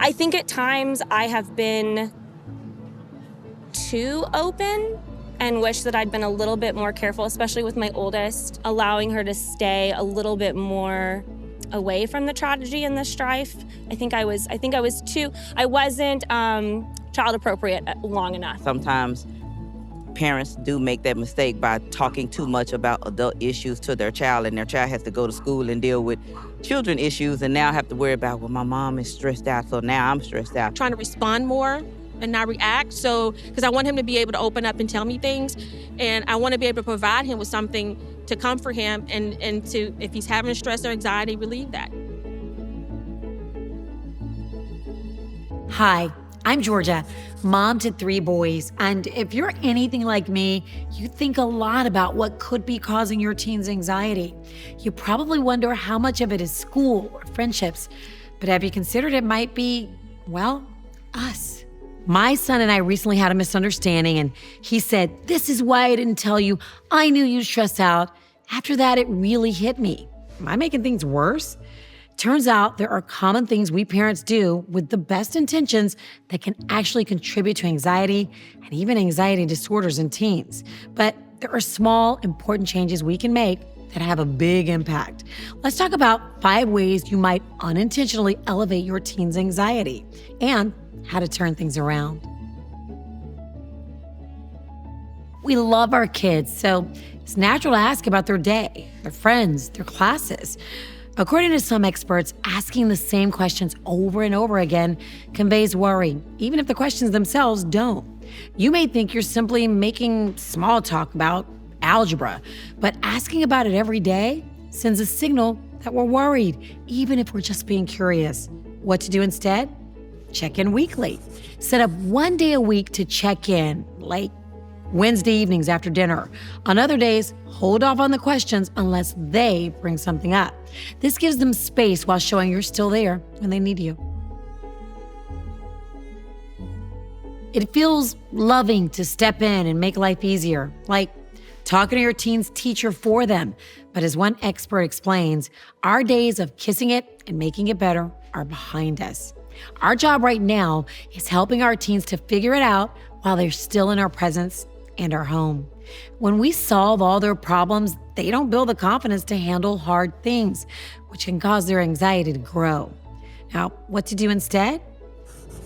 I think at times I have been too open and wish that I'd been a little bit more careful, especially with my oldest, allowing her to stay a little bit more away from the tragedy and the strife. I wasn't child appropriate long enough. Sometimes parents do make that mistake by talking too much about adult issues to their child, and their child has to go to school and deal with children issues and now have to worry about, well, my mom is stressed out, so now I'm stressed out. Trying to respond more and not react. So, because I want him to be able to open up and tell me things, and I want to be able to provide him with something to comfort him and to, if he's having stress or anxiety, relieve that. Hi, I'm Georgia, mom to 3 boys. And if you're anything like me, you think a lot about what could be causing your teen's anxiety. You probably wonder how much of it is school or friendships. But have you considered it might be, well, us? My son and I recently had a misunderstanding, and he said, "This is why I didn't tell you. I knew you'd stress out." After that, it really hit me. Am I making things worse? Turns out there are common things we parents do with the best intentions that can actually contribute to anxiety and even anxiety disorders in teens. But there are small, important changes we can make that have a big impact. Let's talk about 5 ways you might unintentionally elevate your teen's anxiety and how to turn things around. We love our kids, so it's natural to ask about their day, their friends, their classes. According to some experts, asking the same questions over and over again conveys worry, even if the questions themselves don't. You may think you're simply making small talk about algebra, but asking about it every day sends a signal that we're worried, even if we're just being curious. What to do instead? Check in weekly. Set up 1 day a week to check in, like Wednesday evenings after dinner. On other days, hold off on the questions unless they bring something up. This gives them space while showing you're still there when they need you. It feels loving to step in and make life easier, like talking to your teen's teacher for them. But as one expert explains, our days of kissing it and making it better are behind us. Our job right now is helping our teens to figure it out while they're still in our presence and our home. When we solve all their problems, they don't build the confidence to handle hard things, which can cause their anxiety to grow. Now, what to do instead?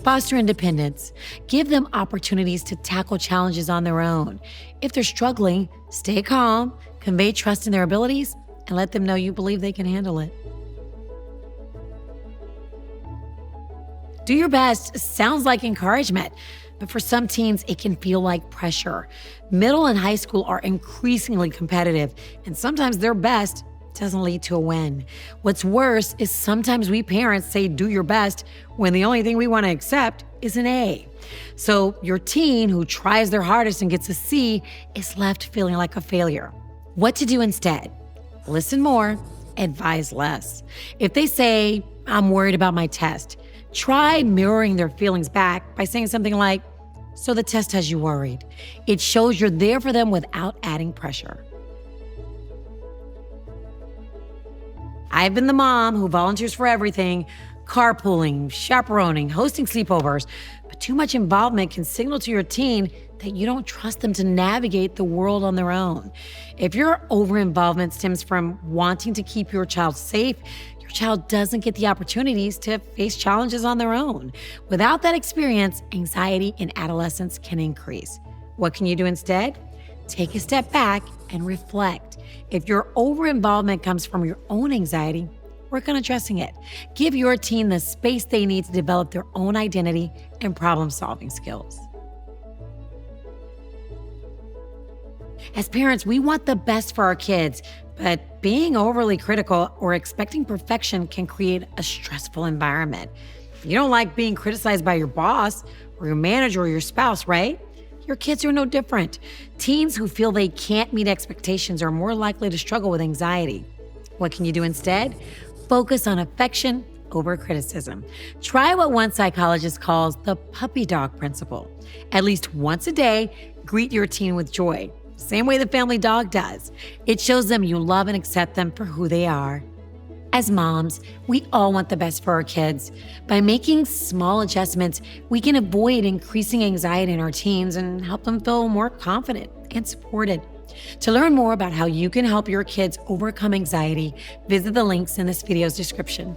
Foster independence. Give them opportunities to tackle challenges on their own. If they're struggling, stay calm, convey trust in their abilities, and let them know you believe they can handle it. Do your best sounds like encouragement, but for some teens, it can feel like pressure. Middle and high school are increasingly competitive, and sometimes their best doesn't lead to a win. What's worse is sometimes we parents say do your best when the only thing we want to accept is an A. So your teen who tries their hardest and gets a C is left feeling like a failure. What to do instead? Listen more, advise less. If they say, "I'm worried about my test," try mirroring their feelings back by saying something like, "So the test has you worried." It shows you're there for them without adding pressure. I've been the mom who volunteers for everything, carpooling, chaperoning, hosting sleepovers, but too much involvement can signal to your teen that you don't trust them to navigate the world on their own. If your over-involvement stems from wanting to keep your child safe, your child doesn't get the opportunities to face challenges on their own. Without that experience, anxiety in adolescence can increase. What can you do instead? Take a step back and reflect. If your over-involvement comes from your own anxiety, work on addressing it. Give your teen the space they need to develop their own identity and problem-solving skills. As parents, we want the best for our kids, but being overly critical or expecting perfection can create a stressful environment. You don't like being criticized by your boss or your manager or your spouse, right? Your kids are no different. Teens who feel they can't meet expectations are more likely to struggle with anxiety. What can you do instead? Focus on affection over criticism. Try what one psychologist calls the puppy dog principle. At least once a day, greet your teen with joy. Same way the family dog does. It shows them you love and accept them for who they are. As moms, we all want the best for our kids. By making small adjustments, we can avoid increasing anxiety in our teens and help them feel more confident and supported. To learn more about how you can help your kids overcome anxiety, visit the links in this video's description.